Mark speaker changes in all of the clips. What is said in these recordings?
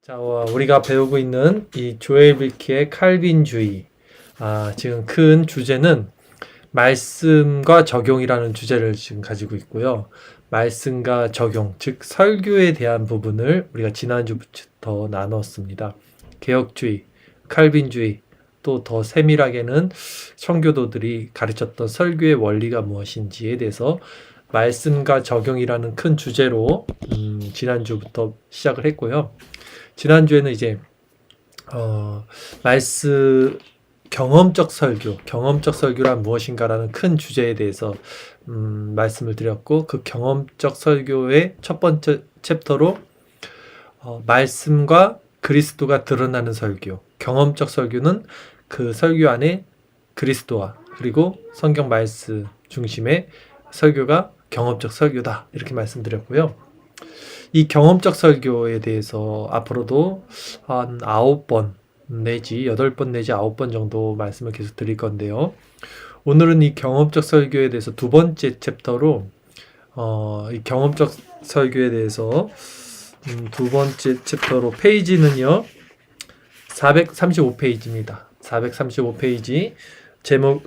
Speaker 1: 자, 우리가 배우고 있는 이 조엘 빌키의 칼빈주의. 지금 큰 주제는 말씀과 적용이라는 주제를 지금 가지고 있고요. 말씀과 적용, 즉 설교에 대한 부분을 우리가 지난주부터 나눴습니다. 개혁주의, 칼빈주의, 또 더 세밀하게는 청교도들이 가르쳤던 설교의 원리가 무엇인지에 대해서 말씀과 적용이라는 큰 주제로 지난주부터 시작을 했고요. 지난주에는 이제 말씀 경험적 설교란 무엇인가라는 큰 주제에 대해서 말씀을 드렸고, 그 경험적 설교의 첫 번째 챕터로 말씀과 그리스도가 드러나는 설교, 경험적 설교는 그 설교 안에 그리스도와 그리고 성경 말씀 중심의 설교가 경험적 설교다, 이렇게 말씀드렸고요. 이 경험적 설교에 대해서 앞으로도 한 9번 내지 8번 내지 9번 정도 말씀을 계속 드릴 건데요. 오늘은 이 경험적 설교에 대해서 두 번째 챕터로 이 경험적 설교에 대해서 두 번째 챕터로 페이지는요 435페이지입니다. 435페이지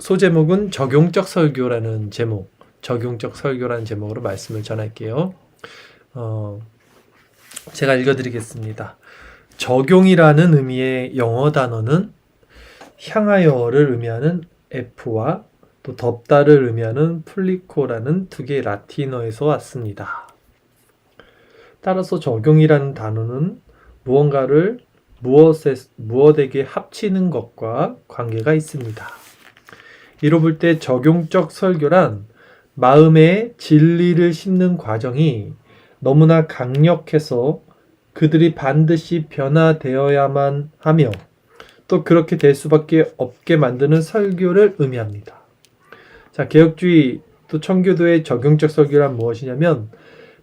Speaker 1: 소제목은 적용적 설교라는 제목으로 말씀을 전할게요. 제가 읽어드리겠습니다. 적용이라는 의미의 영어 단어는 향하여를 의미하는 F와 또 덮다를 의미하는 플리코라는 두 개의 라틴어에서 왔습니다. 따라서 적용이라는 단어는 무언가를 무엇에게 합치는 것과 관계가 있습니다. 이로 볼 때 적용적 설교란 마음에 진리를 심는 과정이 너무나 강력해서 그들이 반드시 변화되어야만 하며 또 그렇게 될 수밖에 없게 만드는 설교를 의미합니다. 자, 개혁주의 또 청교도의 적용적 설교란 무엇이냐면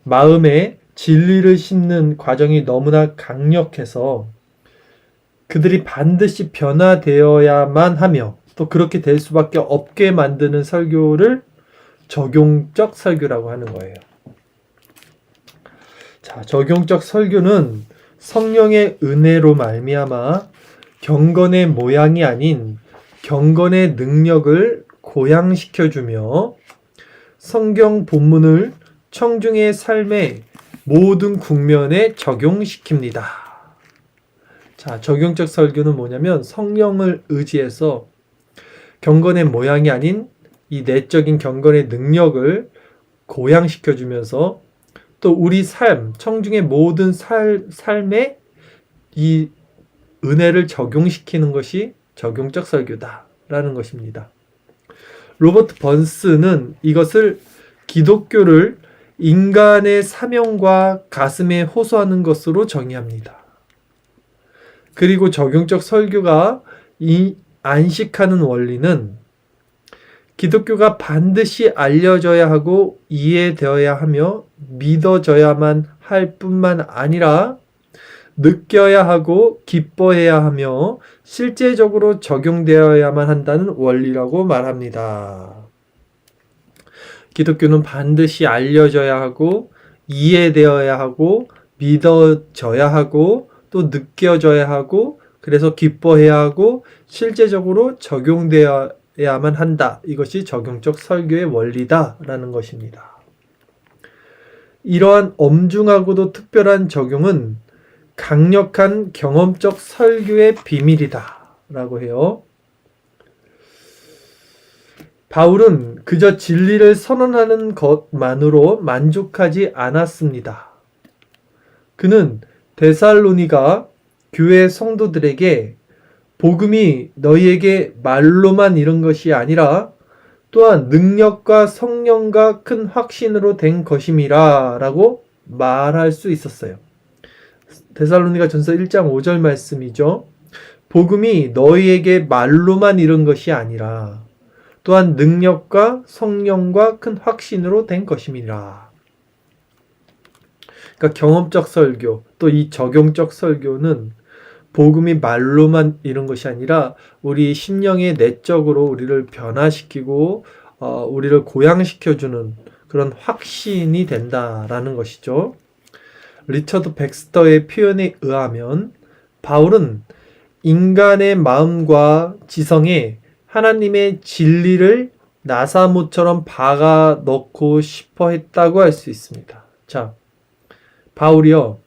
Speaker 1: 마음에 진리를 심는 과정이 너무나 강력해서 그들이 반드시 변화되어야만 하며 또 그렇게 될 수밖에 없게 만드는 설교를 적용적 설교라고 하는 거예요. 자, 적용적 설교는 성령의 은혜로 말미암아 경건의 모양이 아닌 경건의 능력을 고양시켜주며 성경 본문을 청중의 삶의 모든 국면에 적용시킵니다. 자, 적용적 설교는 뭐냐면 성령을 의지해서 경건의 모양이 아닌 이 내적인 경건의 능력을 고양시켜주면서 또 우리 삶, 청중의 모든 삶에 이 은혜를 적용시키는 것이 적용적 설교다라는 것입니다. 로버트 번스는 이것을 기독교를 인간의 사명과 가슴에 호소하는 것으로 정의합니다. 그리고 적용적 설교가 안식하는 원리는 기독교가 반드시 알려져야 하고 이해되어야 하며 믿어져야만 할 뿐만 아니라 느껴야 하고 기뻐해야 하며 실제적으로 적용되어야만 한다는 원리라고 말합니다. 기독교는 반드시 알려져야 하고 이해되어야 하고 믿어져야 하고 또 느껴져야 하고 그래서 기뻐해야 하고 실제적으로 적용되어야만 한다. 이것이 적용적 설교의 원리다라는 것입니다. 이러한 엄중하고도 특별한 적용은 강력한 경험적 설교의 비밀이다라고 해요. 바울은 그저 진리를 선언하는 것만으로 만족하지 않았습니다. 그는 데살로니가 교회 성도들에게 복음이 너희에게 말로만 이른 것이 아니라 또한 능력과 성령과 큰 확신으로 된 것임이라 라고 말할 수 있었어요. 데살로니가 전서 1장 5절 말씀이죠. 복음이 너희에게 말로만 이른 것이 아니라 또한 능력과 성령과 큰 확신으로 된 것임이라. 그러니까 경험적 설교, 또 이 적용적 설교는 복음이 말로만 이룬 것이 아니라 우리 심령의 내적으로 우리를 변화시키고 우리를 고양시켜주는 그런 확신이 된다라는 것이죠. 리처드 백스터의 표현에 의하면 바울은 인간의 마음과 지성에 하나님의 진리를 나사못처럼 박아 넣고 싶어 했다고 할 수 있습니다. 자, 바울이요,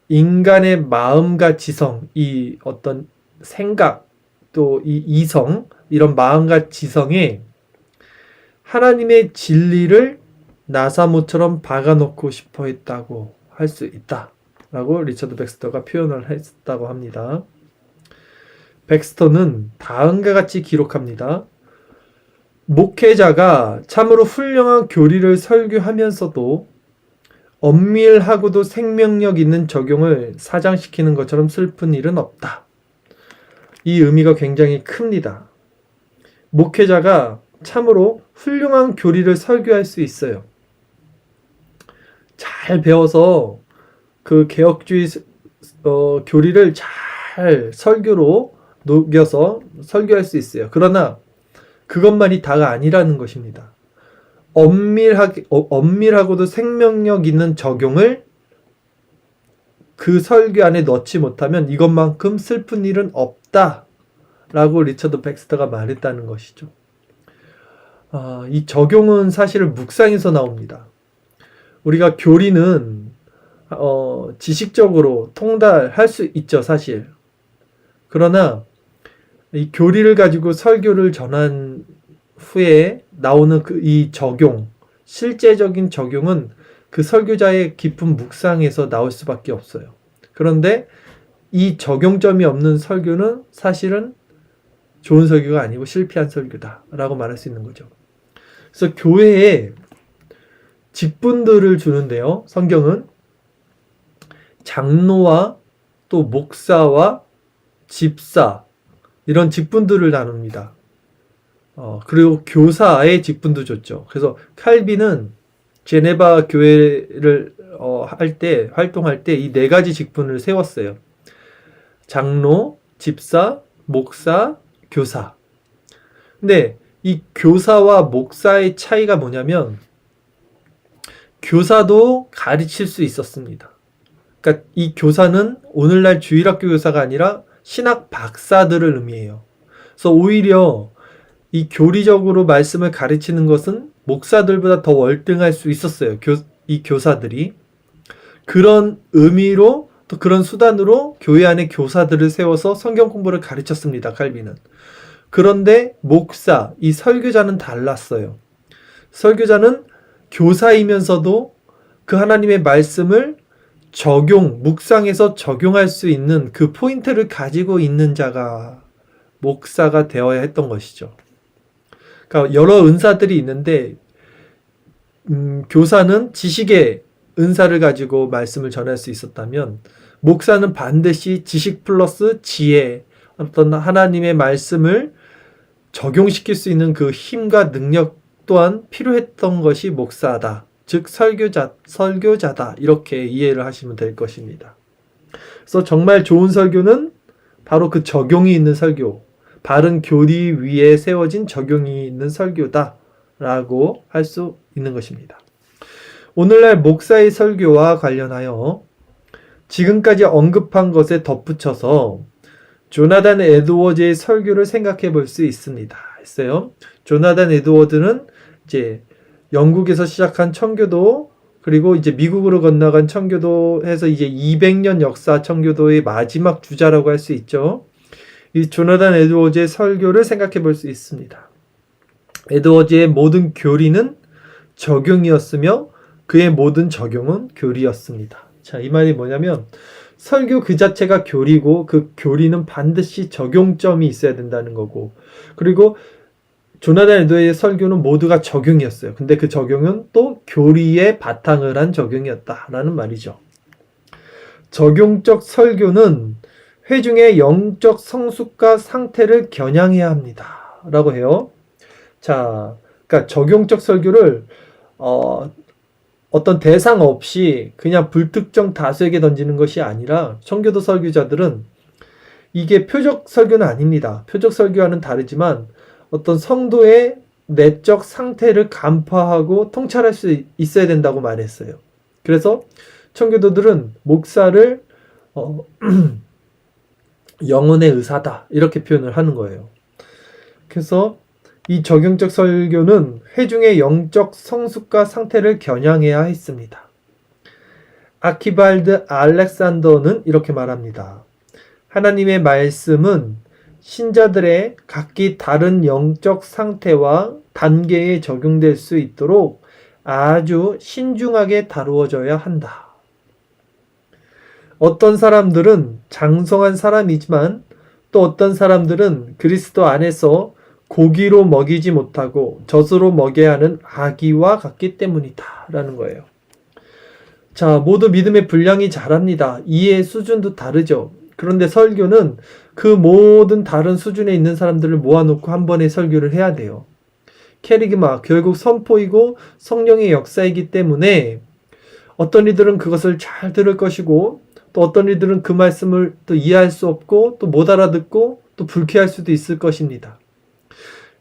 Speaker 1: 인간의 마음과 지성, 이 어떤 생각, 또 이 이성, 이런 마음과 지성에 하나님의 진리를 나사못처럼 박아 넣고 싶어 했다고 할 수 있다 라고 리처드 백스터가 표현을 했다고 합니다. 백스터는 다음과 같이 기록합니다. 목회자가 참으로 훌륭한 교리를 설교하면서도 엄밀하고도 생명력 있는 적용을 사장시키는 것처럼 슬픈 일은 없다. 이 의미가 굉장히 큽니다. 목회자가 참으로 훌륭한 교리를 설교할 수 있어요. 잘 배워서 그 개혁주의 교리를 잘 설교로 녹여서 설교할 수 있어요. 그러나 그것만이 다가 아니라는 것입니다. 엄밀하고도 생명력 있는 적용을 그 설교 안에 넣지 못하면 이것만큼 슬픈 일은 없다 라고 리처드 백스터가 말했다는 것이죠. 이 적용은 사실은 묵상에서 나옵니다. 우리가 교리는 지식적으로 통달할 수 있죠, 사실. 그러나 이 교리를 가지고 설교를 전한 후에 나오는 이 적용, 실제적인 적용은 그 설교자의 깊은 묵상에서 나올 수밖에 없어요. 그런데 이 적용점이 없는 설교는 사실은 좋은 설교가 아니고 실패한 설교다라고 말할 수 있는 거죠. 그래서 교회에 직분들을 주는데요. 성경은 장로와 또 목사와 집사 이런 직분들을 나눕니다. 그리고 교사의 직분도 줬죠. 그래서 칼빈은 제네바 교회를 활동할 때 이 4가지 직분을 세웠어요. 장로, 집사, 목사, 교사. 근데 이 교사와 목사의 차이가 뭐냐면 교사도 가르칠 수 있었습니다. 그러니까 이 교사는 오늘날 주일학교 교사가 아니라 신학 박사들을 의미해요. 그래서 오히려 이 교리적으로 말씀을 가르치는 것은 목사들보다 더 월등할 수 있었어요. 이 교사들이. 그런 의미로 또 그런 수단으로 교회 안에 교사들을 세워서 성경 공부를 가르쳤습니다. 칼빈은. 그런데 목사, 이 설교자는 달랐어요. 설교자는 교사이면서도 그 하나님의 말씀을 묵상해서 적용할 수 있는 그 포인트를 가지고 있는 자가 목사가 되어야 했던 것이죠. 그러니까 여러 은사들이 있는데 교사는 지식의 은사를 가지고 말씀을 전할 수 있었다면 목사는 반드시 지식 플러스 지혜, 어떤 하나님의 말씀을 적용시킬 수 있는 그 힘과 능력 또한 필요했던 것이 목사다. 즉 설교자다. 이렇게 이해를 하시면 될 것입니다. 그래서 정말 좋은 설교는 바로 그 적용이 있는 설교, 바른 교리 위에 세워진 적용이 있는 설교다라고 할 수 있는 것입니다. 오늘날 목사의 설교와 관련하여 지금까지 언급한 것에 덧붙여서 조나단 에드워즈의 설교를 생각해 볼 수 있습니다. 했어요. 조나단 에드워즈는 이제 영국에서 시작한 청교도, 그리고 이제 미국으로 건너간 청교도 해서 이제 200년 역사 청교도의 마지막 주자라고 할 수 있죠. 이 조나단 에드워즈의 설교를 생각해 볼 수 있습니다. 에드워즈의 모든 교리는 적용이었으며 그의 모든 적용은 교리였습니다. 자, 이 말이 뭐냐면 설교 그 자체가 교리고 그 교리는 반드시 적용점이 있어야 된다는 거고, 그리고 조나단 에드워즈의 설교는 모두가 적용이었어요. 근데 그 적용은 또 교리에 바탕을 한 적용이었다라는 말이죠. 적용적 설교는 회중의 영적 성숙과 상태를 겨냥해야 합니다. 라고 해요. 자, 그러니까 적용적 설교를 어떤 대상 없이 그냥 불특정 다수에게 던지는 것이 아니라 청교도 설교자들은 이게 표적 설교는 아닙니다. 표적 설교와는 다르지만 어떤 성도의 내적 상태를 간파하고 통찰할 수 있어야 된다고 말했어요. 그래서 청교도들은 목사를 영혼의 의사다 이렇게 표현을 하는 거예요. 그래서 이 적용적 설교는 회중의 영적 성숙과 상태를 겨냥해야 했습니다. 아키발드 알렉산더는 이렇게 말합니다. 하나님의 말씀은 신자들의 각기 다른 영적 상태와 단계에 적용될 수 있도록 아주 신중하게 다루어져야 한다. 어떤 사람들은 장성한 사람이지만 또 어떤 사람들은 그리스도 안에서 고기로 먹이지 못하고 젖으로 먹여야 하는 아기와 같기 때문이다 라는 거예요. 자, 모두 믿음의 분량이 다릅니다. 이해의 수준도 다르죠. 그런데 설교는 그 모든 다른 수준에 있는 사람들을 모아놓고 한 번에 설교를 해야 돼요. 캐리그마, 결국 선포이고 성령의 역사이기 때문에 어떤 이들은 그것을 잘 들을 것이고 또 어떤 이들은 그 말씀을 또 이해할 수 없고 또 못 알아듣고 또 불쾌할 수도 있을 것입니다.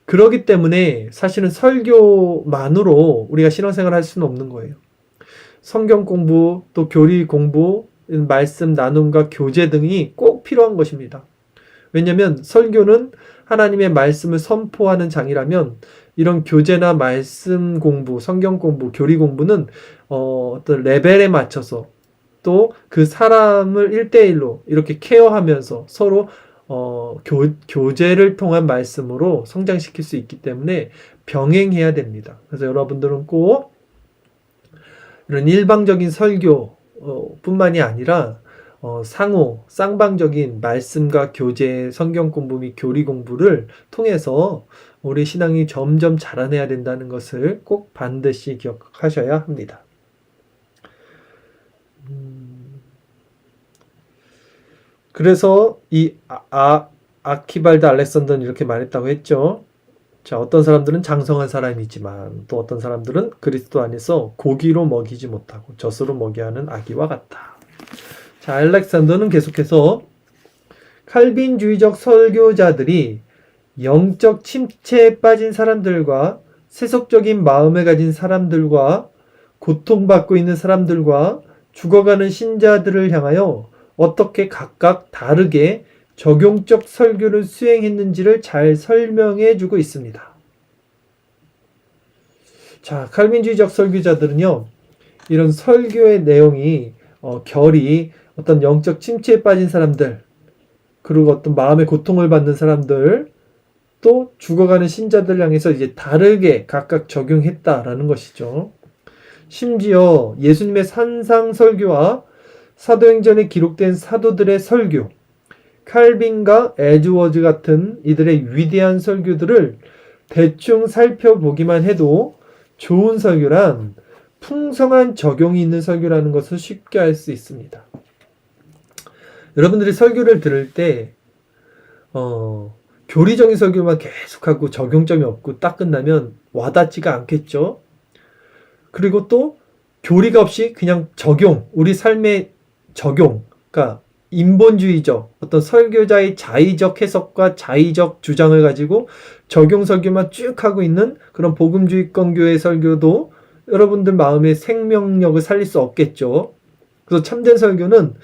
Speaker 1: 그렇기 때문에 사실은 설교만으로 우리가 신앙생활을 할 수는 없는 거예요. 성경 공부, 또 교리 공부, 말씀 나눔과 교제 등이 꼭 필요한 것입니다. 왜냐하면 설교는 하나님의 말씀을 선포하는 장이라면 이런 교제나 말씀 공부, 성경 공부, 교리 공부는 어떤 레벨에 맞춰서 또 그 사람을 1대1로 이렇게 케어하면서 서로 교제를 통한 말씀으로 성장시킬 수 있기 때문에 병행해야 됩니다. 그래서 여러분들은 꼭 이런 일방적인 설교 뿐만이 아니라 상호, 쌍방적인 말씀과 교제, 성경 공부 및 교리 공부를 통해서 우리 신앙이 점점 자라내야 된다는 것을 꼭 반드시 기억하셔야 합니다. 그래서 이 아키발드 알렉산더는 이렇게 말했다고 했죠. 자, 어떤 사람들은 장성한 사람이지만 또 어떤 사람들은 그리스도 안에서 고기로 먹이지 못하고 젖으로 먹여야 하는 아기와 같다. 자, 알렉산더는 계속해서 칼빈주의적 설교자들이 영적 침체에 빠진 사람들과 세속적인 마음을 가진 사람들과 고통받고 있는 사람들과 죽어가는 신자들을 향하여 어떻게 각각 다르게 적용적 설교를 수행했는지를 잘 설명해 주고 있습니다. 자, 칼빈주의적 설교자들은요, 이런 설교의 내용이 결이 어떤 영적 침체에 빠진 사람들, 그리고 어떤 마음의 고통을 받는 사람들, 또 죽어가는 신자들 향해서 이제 다르게 각각 적용했다라는 것이죠. 심지어 예수님의 산상 설교와 사도행전에 기록된 사도들의 설교, 칼빈과 에드워즈 같은 이들의 위대한 설교들을 대충 살펴보기만 해도 좋은 설교란 풍성한 적용이 있는 설교라는 것을 쉽게 알 수 있습니다. 여러분들이 설교를 들을 때 교리적인 설교만 계속하고 적용점이 없고 딱 끝나면 와닿지가 않겠죠. 그리고 또 교리가 없이 그냥 적용, 우리 삶의 적용, 그러니까 인본주의적 어떤 설교자의 자의적 해석과 자의적 주장을 가지고 적용 설교만 쭉 하고 있는 그런 복음주의권 교회 설교도 여러분들 마음의 생명력을 살릴 수 없겠죠. 그래서 참된 설교는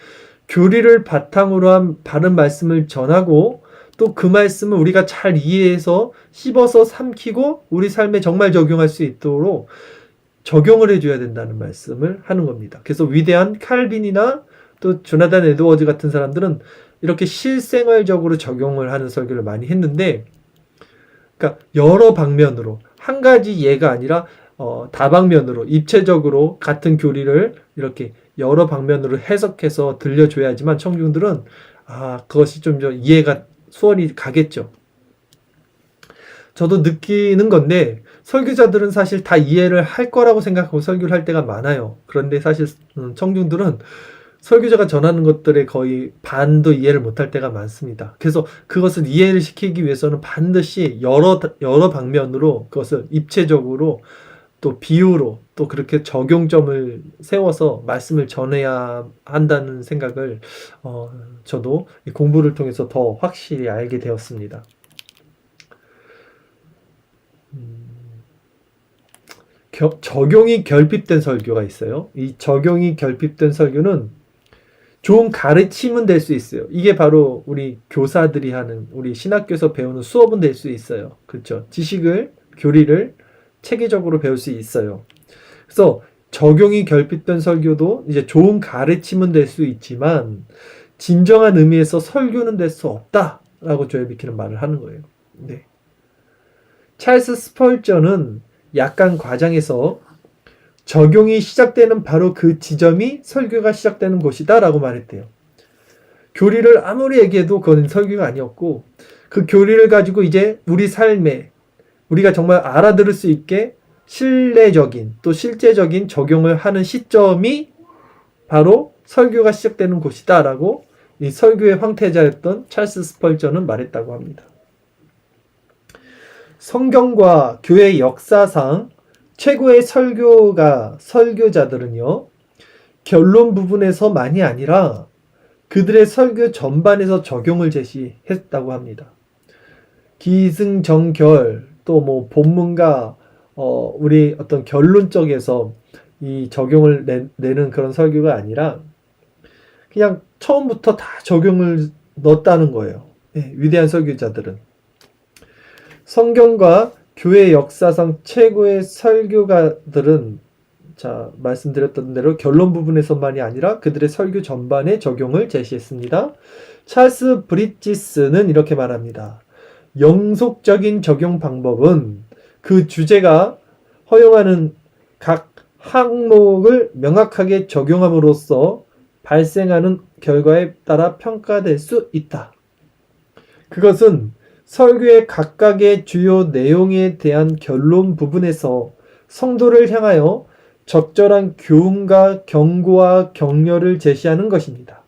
Speaker 1: 교리를 바탕으로 한 바른 말씀을 전하고 또 그 말씀을 우리가 잘 이해해서 씹어서 삼키고 우리 삶에 정말 적용할 수 있도록 적용을 해줘야 된다는 말씀을 하는 겁니다. 그래서 위대한 칼빈이나 또 조나단 에드워즈 같은 사람들은 이렇게 실생활적으로 적용을 하는 설교를 많이 했는데, 그러니까 여러 방면으로 한 가지 예가 아니라 다방면으로 입체적으로 같은 교리를 이렇게 여러 방면으로 해석해서 들려줘야지만 청중들은 그것이 좀 이해가 수월히 가겠죠. 저도 느끼는 건데 설교자들은 사실 다 이해를 할 거라고 생각하고 설교를 할 때가 많아요. 그런데 사실 청중들은 설교자가 전하는 것들의 거의 반도 이해를 못할 때가 많습니다. 그래서 그것을 이해를 시키기 위해서는 반드시 여러 방면으로 그것을 입체적으로 또 비유로 또 그렇게 적용점을 세워서 말씀을 전해야 한다는 생각을 저도 이 공부를 통해서 더 확실히 알게 되었습니다. 적용이 결핍된 설교가 있어요. 이 적용이 결핍된 설교는 좋은 가르침은 될 수 있어요. 이게 바로 우리 교사들이 하는, 우리 신학교에서 배우는 수업은 될 수 있어요. 그렇죠? 지식을, 교리를 체계적으로 배울 수 있어요. 그래서 적용이 결핍된 설교도 이제 좋은 가르침은 될 수 있지만 진정한 의미에서 설교는 될 수 없다라고 조엘 비키는 말을 하는 거예요. 네. 찰스 스펄전은 약간 과장해서 적용이 시작되는 바로 그 지점이 설교가 시작되는 곳이다 라고 말했대요. 교리를 아무리 얘기해도 그건 설교가 아니었고, 그 교리를 가지고 이제 우리 삶에 우리가 정말 알아들을 수 있게 신뢰적인 또 실제적인 적용을 하는 시점이 바로 설교가 시작되는 곳이다 라고 이 설교의 황태자였던 찰스 스펄전은 말했다고 합니다. 성경과 교회 역사상 최고의 설교자들은요, 결론 부분에서만이 아니라 그들의 설교 전반에서 적용을 제시했다고 합니다. 기승전결, 또 뭐 본문과 우리 어떤 결론 쪽에서 이 적용을 내는 그런 설교가 아니라 그냥 처음부터 다 적용을 넣었다는 거예요. 네, 위대한 설교자들은. 성경과 교회 역사상 최고의 설교가들은 말씀드렸던 대로 결론 부분에서만이 아니라 그들의 설교 전반에 적용을 제시했습니다. 찰스 브릿지스는 이렇게 말합니다. 영속적인 적용 방법은 그 주제가 허용하는 각 항목을 명확하게 적용함으로써 발생하는 결과에 따라 평가될 수 있다. 그것은 설교의 각각의 주요 내용에 대한 결론 부분에서 성도를 향하여 적절한 교훈과 경고와 격려를 제시하는 것입니다.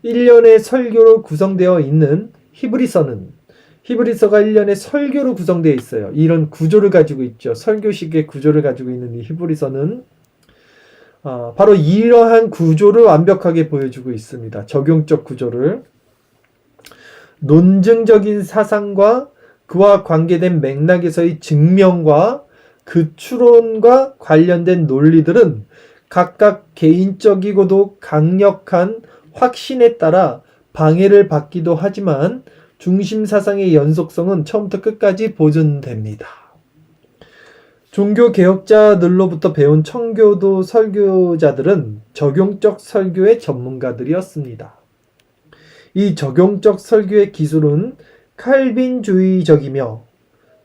Speaker 1: 1년의 설교로 구성되어 있는 히브리서가 1년의 설교로 구성되어 있어요. 이런 구조를 가지고 있죠. 설교식의 구조를 가지고 있는 이 히브리서는 바로 이러한 구조를 완벽하게 보여주고 있습니다. 적용적 구조를. 논증적인 사상과 그와 관계된 맥락에서의 증명과 그 추론과 관련된 논리들은 각각 개인적이고도 강력한 확신에 따라 방해를 받기도 하지만 중심 사상의 연속성은 처음부터 끝까지 보존됩니다. 종교개혁자들로부터 배운 청교도 설교자들은 적용적 설교의 전문가들이었습니다. 이 적용적 설교의 기술은 칼빈주의적이며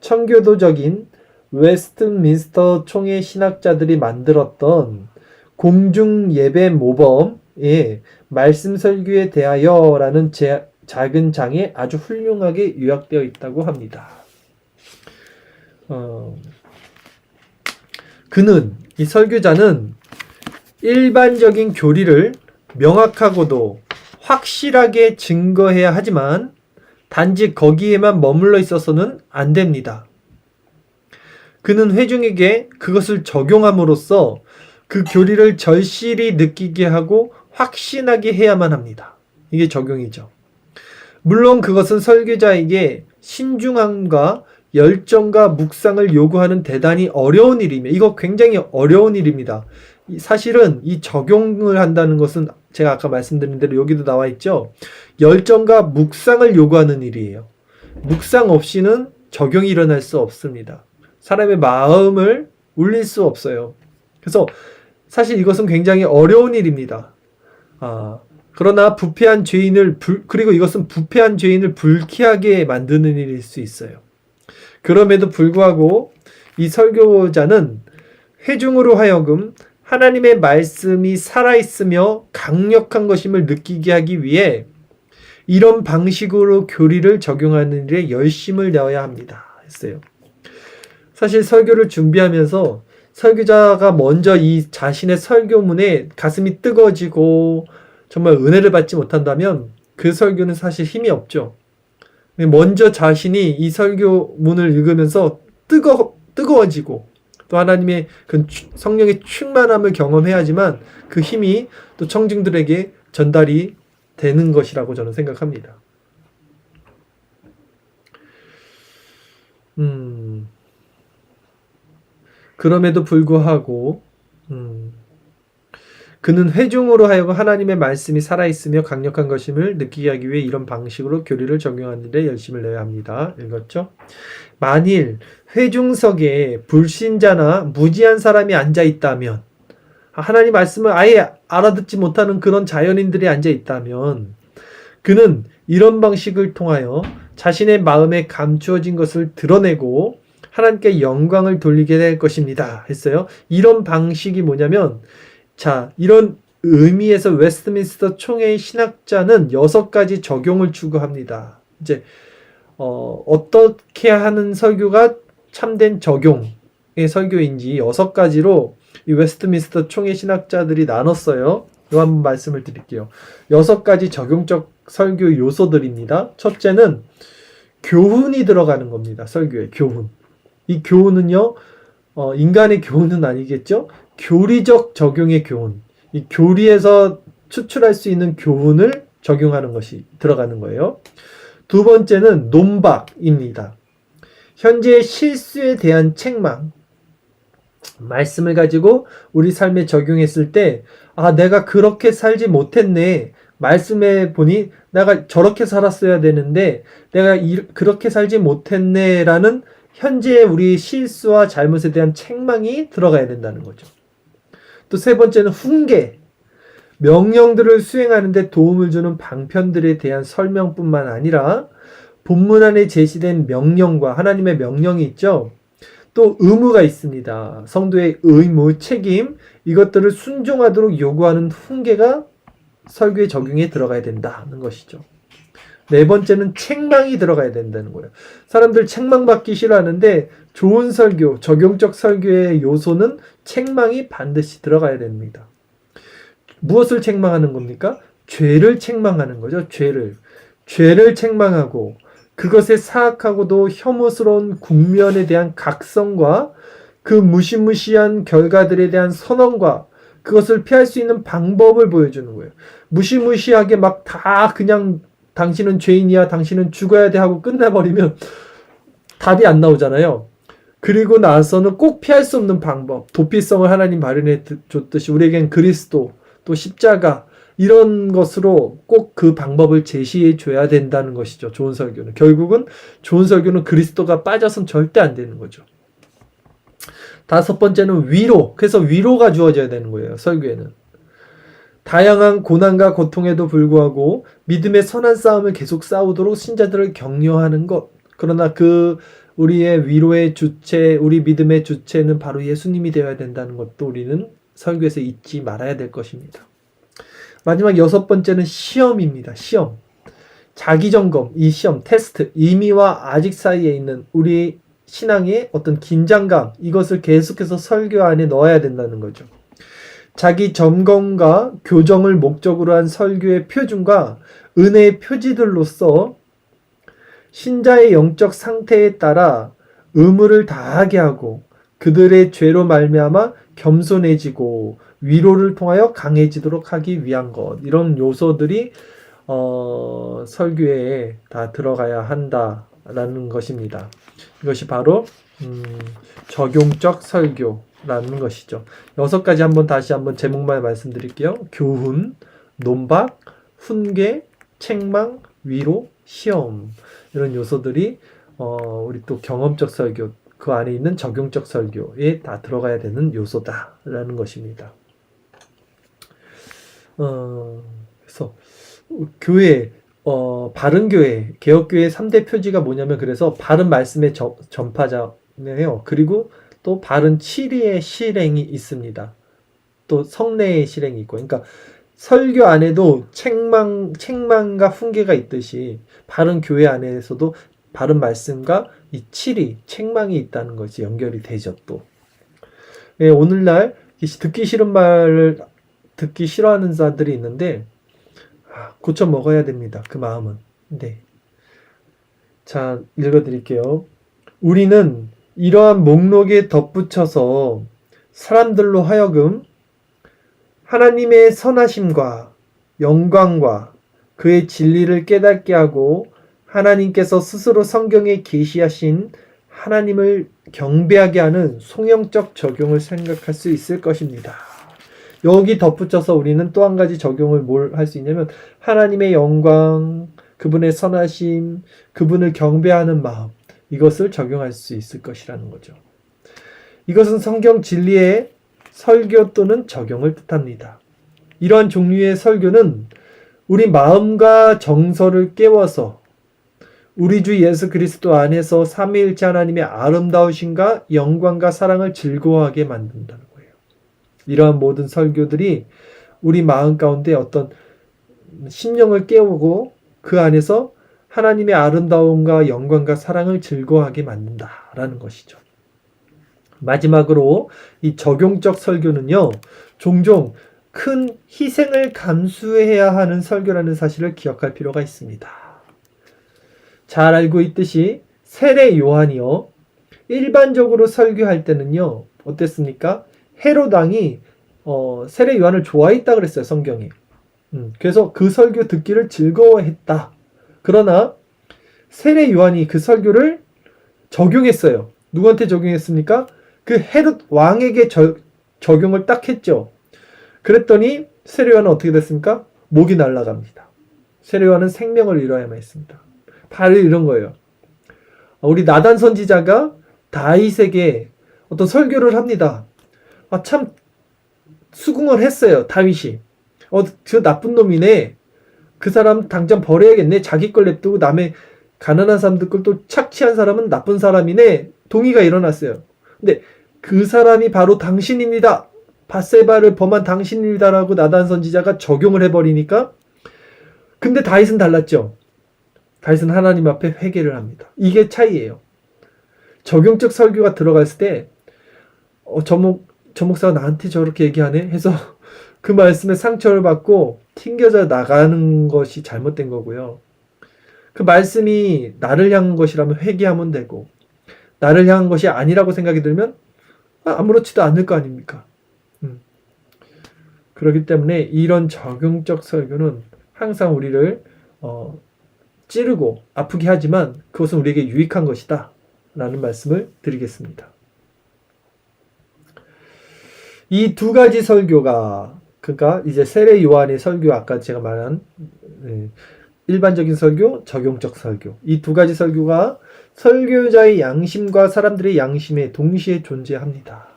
Speaker 1: 청교도적인 웨스트민스터 총회 신학자들이 만들었던 공중 예배 모범의 말씀 설교에 대하여라는 작은 장에 아주 훌륭하게 요약되어 있다고 합니다. 이 설교자는 일반적인 교리를 명확하고도 확실하게 증거해야 하지만 단지 거기에만 머물러 있어서는 안 됩니다. 그는 회중에게 그것을 적용함으로써 그 교리를 절실히 느끼게 하고 확신하게 해야만 합니다. 이게 적용이죠. 물론 그것은 설교자에게 신중함과 열정과 묵상을 요구하는 대단히 어려운 일이며, 이거 굉장히 어려운 일입니다. 사실은 이 적용을 한다는 것은 제가 아까 말씀드린 대로 여기도 나와 있죠. 열정과 묵상을 요구하는 일이에요. 묵상 없이는 적용이 일어날 수 없습니다. 사람의 마음을 울릴 수 없어요. 그래서 사실 이것은 굉장히 어려운 일입니다. 그러나 그리고 이것은 부패한 죄인을 불쾌하게 만드는 일일 수 있어요. 그럼에도 불구하고 이 설교자는 회중으로 하여금 하나님의 말씀이 살아있으며 강력한 것임을 느끼게 하기 위해 이런 방식으로 교리를 적용하는 일에 열심을 내어야 합니다. 했어요. 사실 설교를 준비하면서 설교자가 먼저 이 자신의 설교문에 가슴이 뜨거워지고 정말 은혜를 받지 못한다면 그 설교는 사실 힘이 없죠. 먼저 자신이 이 설교문을 읽으면서 뜨거워지고 또 하나님의 그 성령의 충만함을 경험해야지만 그 힘이 또 청중들에게 전달이 되는 것이라고 저는 생각합니다. 그럼에도 불구하고 그는 회중으로 하여금 하나님의 말씀이 살아있으며 강력한 것임을 느끼게 하기 위해 이런 방식으로 교리를 적용하는 데 열심을 내야 합니다. 읽었죠? 만일 회중석에 불신자나 무지한 사람이 앉아 있다면, 하나님 말씀을 아예 알아듣지 못하는 그런 자연인들이 앉아 있다면, 그는 이런 방식을 통하여 자신의 마음에 감추어진 것을 드러내고 하나님께 영광을 돌리게 될 것입니다. 했어요. 이런 방식이 뭐냐면, 자, 이런 의미에서 웨스트민스터 총회의 신학자는 6가지 적용을 추구합니다. 이제 어떻게 하는 설교가 참된 적용의 설교인지 6가지로 이 웨스트민스터 총회 신학자들이 나눴어요. 이거 한번 말씀을 드릴게요. 6가지 적용적 설교 요소들입니다. 첫째는 교훈이 들어가는 겁니다. 설교에 교훈. 이 교훈은요, 인간의 교훈은 아니겠죠? 교리적 적용의 교훈. 이 교리에서 추출할 수 있는 교훈을 적용하는 것이 들어가는 거예요. 두 번째는 논박입니다. 현재의 실수에 대한 책망. 말씀을 가지고 우리 삶에 적용했을 때, 내가 그렇게 살지 못했네. 말씀해 보니 내가 저렇게 살았어야 되는데 내가 그렇게 살지 못했네 라는 현재의 우리 실수와 잘못에 대한 책망이 들어가야 된다는 거죠. 또 세 번째는 훈계. 명령들을 수행하는 데 도움을 주는 방편들에 대한 설명뿐만 아니라 본문 안에 제시된 명령과 하나님의 명령이 있죠. 또 의무가 있습니다. 성도의 의무, 책임, 이것들을 순종하도록 요구하는 훈계가 설교의 적용에 들어가야 된다는 것이죠. 네 번째는 책망이 들어가야 된다는 거예요. 사람들 책망받기 싫어하는데 좋은 설교, 적용적 설교의 요소는 책망이 반드시 들어가야 됩니다. 무엇을 책망하는 겁니까? 죄를 책망하는 거죠. 죄를 책망하고 그것의 사악하고도 혐오스러운 국면에 대한 각성과 그 무시무시한 결과들에 대한 선언과 그것을 피할 수 있는 방법을 보여주는 거예요. 무시무시하게 막 다 그냥 당신은 죄인이야, 당신은 죽어야 돼 하고 끝내버리면 답이 안 나오잖아요. 그리고 나서는 꼭 피할 수 없는 방법, 도피성을 하나님 마련해 줬듯이 우리에겐 그리스도, 또 십자가 이런 것으로 꼭 그 방법을 제시해 줘야 된다는 것이죠. 좋은 설교는. 결국은 좋은 설교는 그리스도가 빠져선 절대 안 되는 거죠. 다섯 번째는 위로. 그래서 위로가 주어져야 되는 거예요. 설교에는. 다양한 고난과 고통에도 불구하고 믿음의 선한 싸움을 계속 싸우도록 신자들을 격려하는 것. 그러나 우리의 위로의 주체, 우리 믿음의 주체는 바로 예수님이 되어야 된다는 것도 우리는 설교에서 잊지 말아야 될 것입니다. 마지막 6번째는 시험입니다. 시험. 자기점검, 이 시험, 테스트, 이미와 아직 사이에 있는 우리 신앙의 어떤 긴장감, 이것을 계속해서 설교 안에 넣어야 된다는 거죠. 자기 점검과 교정을 목적으로 한 설교의 표준과 은혜의 표지들로서 신자의 영적 상태에 따라 의무를 다하게 하고 그들의 죄로 말미암아 겸손해지고 위로를 통하여 강해지도록 하기 위한 것. 이런 요소들이 설교에 다 들어가야 한다라는 것입니다. 이것이 바로 적용적 설교라는 것이죠. 6가지 다시 한번 제목만 말씀드릴게요. 교훈, 논박, 훈계, 책망, 위로, 시험. 이런 요소들이 우리 또 경험적 설교, 그 안에 있는 적용적 설교에 다 들어가야 되는 요소다라는 것입니다. 그래서 교회, 바른 교회, 개혁교회의 3대 표지가 뭐냐면, 그래서 바른 말씀의 전파자네요. 그리고 또 바른 치리의 실행이 있습니다. 또 성례의 실행이 있고, 그러니까 설교 안에도 책망과 훈계가 있듯이 바른 교회 안에서도 바른 말씀과 이 치리, 책망이 있다는 것이 연결이 되죠. 또 오늘날 듣기 싫은 말을 듣기 싫어하는 사람들이 있는데 고쳐 먹어야 됩니다. 그 마음은. 네. 자, 읽어드릴게요. 우리는 이러한 목록에 덧붙여서 사람들로 하여금 하나님의 선하심과 영광과 그의 진리를 깨닫게 하고 하나님께서 스스로 성경에 계시하신 하나님을 경배하게 하는 송영적 적용을 생각할 수 있을 것입니다. 여기 덧붙여서 우리는 또 한 가지 적용을 뭘 할 수 있냐면 하나님의 영광, 그분의 선하심, 그분을 경배하는 마음, 이것을 적용할 수 있을 것이라는 거죠. 이것은 성경 진리의 설교 또는 적용을 뜻합니다. 이러한 종류의 설교는 우리 마음과 정서를 깨워서 우리 주 예수 그리스도 안에서 삼위일체 하나님의 아름다우심과 영광과 사랑을 즐거워하게 만든다는 거예요. 이러한 모든 설교들이 우리 마음 가운데 어떤 심령을 깨우고 그 안에서 하나님의 아름다움과 영광과 사랑을 즐거워하게 만든다라는 것이죠. 마지막으로 이 적용적 설교는요, 종종 큰 희생을 감수해야 하는 설교라는 사실을 기억할 필요가 있습니다. 잘 알고 있듯이 세례 요한이요, 일반적으로 설교할 때는요, 어땠습니까? 헤롯 왕이 세례 요한을 좋아했다 그랬어요, 성경이. 그래서 그 설교 듣기를 즐거워했다. 그러나 세례 요한이 그 설교를 적용했어요. 누구한테 적용했습니까? 그 헤롯 왕에게 적용을 딱 했죠. 그랬더니 세례 요한은 어떻게 됐습니까? 목이 날아갑니다. 세례 요한은 생명을 잃어야만 했습니다. 바로 이런 거예요. 우리 나단 선지자가 다윗에게 어떤 설교를 합니다. 참 수긍을 했어요, 다윗이. 저 나쁜 놈이네. 그 사람 당장 버려야겠네. 자기 걸 냅두고 남의 가난한 사람들 걸 또 착취한 사람은 나쁜 사람이네. 동의가 일어났어요. 근데 그 사람이 바로 당신입니다. 밧세바를 범한 당신입니다라고 나단 선지자가 적용을 해버리니까, 근데 다윗은 달랐죠. 다윗은 하나님 앞에 회개를 합니다. 이게 차이예요. 적용적 설교가 들어갔을 때 저 목사가 나한테 저렇게 얘기하네 해서 그 말씀에 상처를 받고 튕겨져 나가는 것이 잘못된 거고요. 그 말씀이 나를 향한 것이라면 회개하면 되고, 나를 향한 것이 아니라고 생각이 들면 아무렇지도 않을 거 아닙니까? 그렇기 때문에 이런 적용적 설교는 항상 우리를 찌르고 아프게 하지만 그것은 우리에게 유익한 것이다 라는 말씀을 드리겠습니다. 이 두 가지 설교가, 그러니까 이제 세례 요한의 설교, 아까 제가 말한 일반적인 설교, 적용적 설교, 이 두 가지 설교가 설교자의 양심과 사람들의 양심에 동시에 존재합니다.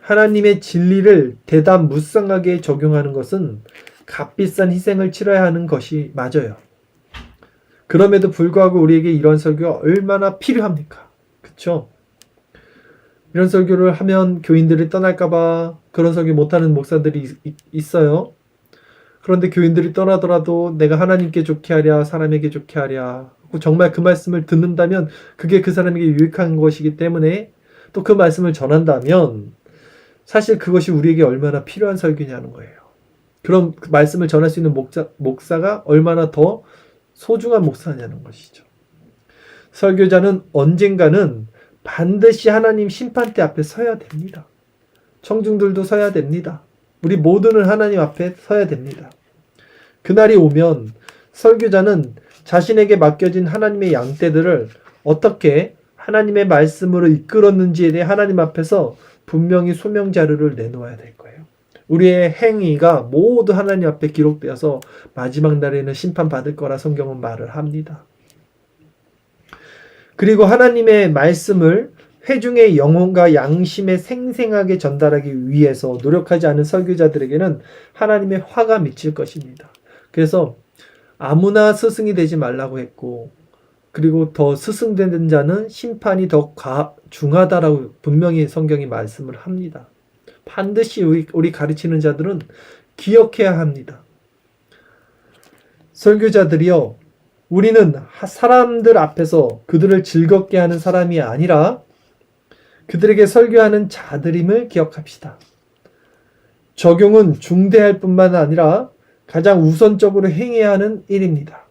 Speaker 1: 하나님의 진리를 대담무쌍하게 적용하는 것은 값비싼 희생을 치러야 하는 것이 맞아요. 그럼에도 불구하고 우리에게 이런 설교가 얼마나 필요합니까? 그쵸? 이런 설교를 하면 교인들이 떠날까봐 그런 설교 못하는 목사들이 있어요. 그런데 교인들이 떠나더라도 내가 하나님께 좋게 하랴, 사람에게 좋게 하랴, 정말 그 말씀을 듣는다면 그게 그 사람에게 유익한 것이기 때문에 또 그 말씀을 전한다면 사실 그것이 우리에게 얼마나 필요한 설교냐는 거예요. 그럼 그 말씀을 전할 수 있는 목사가 얼마나 더 소중한 목사냐는 것이죠. 설교자는 언젠가는 반드시 하나님 심판대 앞에 서야 됩니다. 청중들도 서야 됩니다. 우리 모두는 하나님 앞에 서야 됩니다. 그날이 오면 설교자는 자신에게 맡겨진 하나님의 양떼들을 어떻게 하나님의 말씀으로 이끌었는지에 대해 하나님 앞에서 분명히 소명 자료를 내놓아야 될 거예요. 우리의 행위가 모두 하나님 앞에 기록되어서 마지막 날에는 심판받을 거라 성경은 말을 합니다. 그리고 하나님의 말씀을 회중의 영혼과 양심에 생생하게 전달하기 위해서 노력하지 않은 설교자들에게는 하나님의 화가 미칠 것입니다. 그래서 아무나 스승이 되지 말라고 했고, 그리고 더 스승된 자는 심판이 더 중하다라고 분명히 성경이 말씀을 합니다. 반드시 우리 가르치는 자들은 기억해야 합니다. 설교자들이요, 우리는 사람들 앞에서 그들을 즐겁게 하는 사람이 아니라 그들에게 설교하는 자들임을 기억합시다. 적용은 중대할 뿐만 아니라 가장 우선적으로 행해야 하는 일입니다.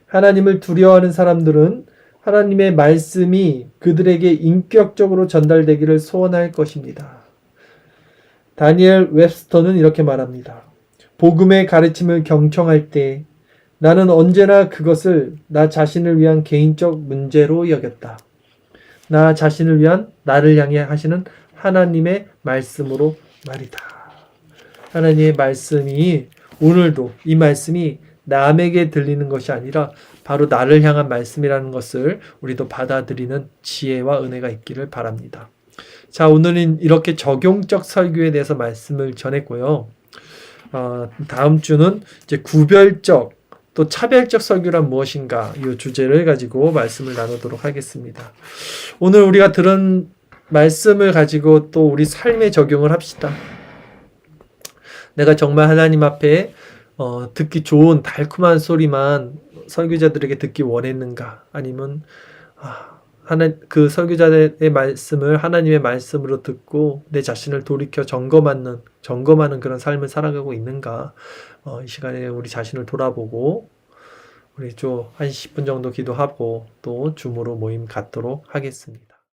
Speaker 1: 하나님을 두려워하는 사람들은 하나님의 말씀이 그들에게 인격적으로 전달되기를 소원할 것입니다. 다니엘 웹스터는 이렇게 말합니다. 복음의 가르침을 경청할 때 나는 언제나 그것을 나 자신을 위한 개인적 문제로 여겼다. 나 자신을 위한 나를 향해 하시는 하나님의 말씀으로 말이다. 하나님의 말씀이 오늘도 이 말씀이 남에게 들리는 것이 아니라 바로 나를 향한 말씀이라는 것을 우리도 받아들이는 지혜와 은혜가 있기를 바랍니다. 자, 오늘은 이렇게 적용적 설교에 대해서 말씀을 전했고요. 다음 주는 이제 구별적 또 차별적 설교란 무엇인가 이 주제를 가지고 말씀을 나누도록 하겠습니다. 오늘 우리가 들은 말씀을 가지고 또 우리 삶에 적용을 합시다. 내가 정말 하나님 앞에 듣기 좋은 달콤한 소리만 설교자들에게 듣기 원했는가? 아니면 그 설교자의 말씀을 하나님의 말씀으로 듣고 내 자신을 돌이켜 점검하는 그런 삶을 살아가고 있는가? 이 시간에 우리 자신을 돌아보고 우리 한 10분 정도 기도하고 또 줌으로 모임 갖도록 하겠습니다.